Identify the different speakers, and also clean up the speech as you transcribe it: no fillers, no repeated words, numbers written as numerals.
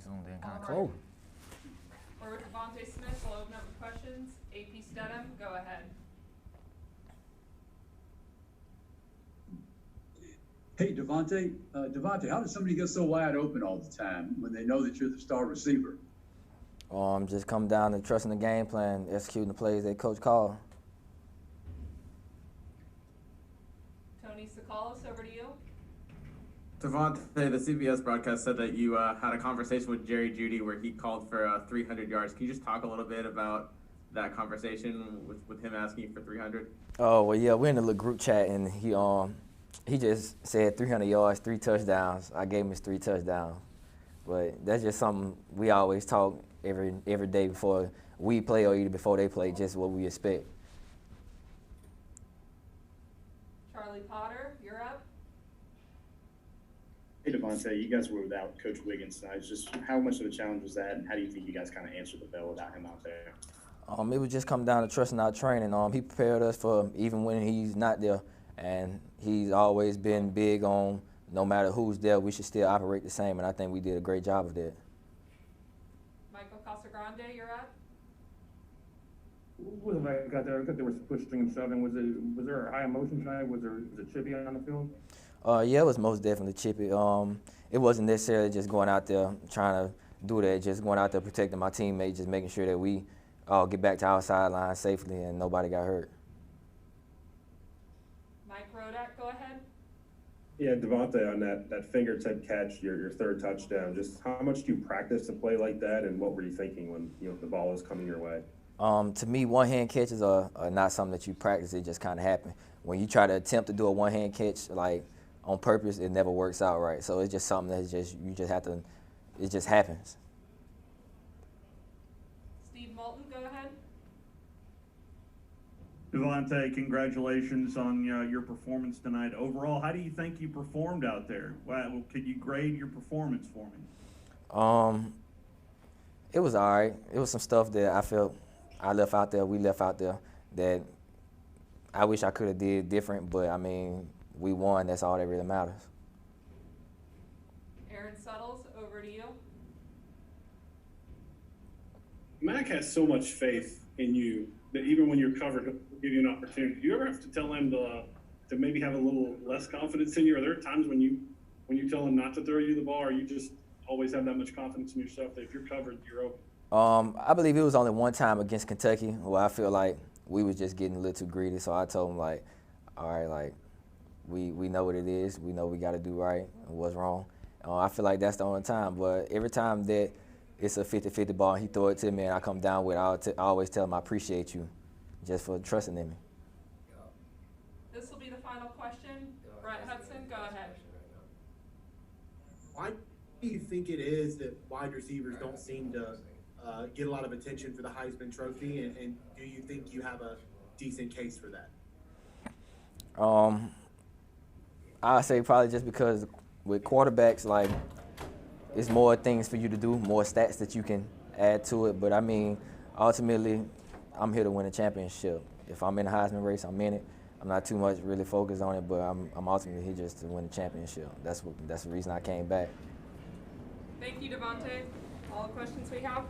Speaker 1: zoomed in kind of
Speaker 2: All right.
Speaker 1: close.
Speaker 2: For Devonta Smith, we'll open up with questions. AP Stedham, go ahead.
Speaker 3: Hey, Devonta, how does somebody get so wide open all the time when they know that you're the star receiver?
Speaker 1: Just come down to trusting the game plan, executing the plays that coach called.
Speaker 2: Tony Sakalas, over to you.
Speaker 4: Devontae, the CBS broadcast said that you had a conversation with Jerry Jeudy where he called for 300 yards. Can you just talk a little bit about that conversation with him asking for 300?
Speaker 1: Oh, well, yeah, we're in a little group chat, and he just said 300 yards, 3 touchdowns. I gave him his 3 touchdowns. But that's just something we always talk every day before we play or either before they play, just what we expect.
Speaker 2: Charlie Potter, you're up.
Speaker 5: Hey, Devontae, you guys were without Coach Wiggins tonight. Just how much of a challenge was that, and how do you think you guys kind of answered the bell without him out there?
Speaker 1: It would just come down to trusting our training. He prepared us for even when he's not there, and he's always been big on no matter who's there, we should still operate the same, and I think we did a great job of that.
Speaker 2: Michael Casagrande, you're up.
Speaker 6: What was it like out there? I thought there was pushing and shoving. Was there a high emotion tonight? Was it chippy on the field?
Speaker 1: Yeah, it was most definitely chippy. It wasn't necessarily just going out there trying to do that, just going out there protecting my teammates, just making sure that we all get back to our sideline safely and nobody got hurt.
Speaker 2: Mike Rodak, go ahead.
Speaker 7: Yeah, Devontae, on that fingertip catch, your third touchdown, just how much do you practice to play like that, and what were you thinking when the ball was coming your way?
Speaker 1: To me, one-hand catches are not something that you practice. It just kind of happen. When you try to attempt to do a one-hand catch, like on purpose, it never works out right. So it's just something that you just have to. It just happens.
Speaker 2: Steve Moulton, go ahead.
Speaker 8: Devontae, congratulations on your performance tonight. Overall, how do you think you performed out there? Well, could you grade your performance for me?
Speaker 1: It was all right. It was some stuff that I felt I left out there, we left out there, that I wish I could have did different, but, I mean, we won. That's all that really matters.
Speaker 2: Aaron Suttles, over to you.
Speaker 5: Mac has so much faith in you that even when you're covered, he'll give you an opportunity. Do you ever have to tell him to maybe have a little less confidence in you? Are there times when you tell him not to throw you the ball, or you just always have that much confidence in yourself that if you're covered, you're open?
Speaker 1: I believe it was only one time against Kentucky where I feel like we was just getting a little too greedy. So I told him, like, all right, like, we know what it is. We know we got to do right and what's wrong. I feel like that's the only time. But every time that it's a 50-50 ball and he throw it to me and I come down with it, I always tell him I appreciate you just for trusting in me.
Speaker 2: This will be the final question. Brett Hudson, go ahead.
Speaker 9: Why do you think it is that wide receivers don't seem to get a lot of attention for the Heisman Trophy, and do you think you have a decent case for that?
Speaker 1: I say probably just because with quarterbacks, like, it's more things for you to do, more stats that you can add to it. But I mean, ultimately, I'm here to win a championship. If I'm in the Heisman race, I'm in it. I'm not too much really focused on it, but I'm ultimately here just to win a championship. That's the reason I came back.
Speaker 2: Thank you, Devontae. All the questions we have.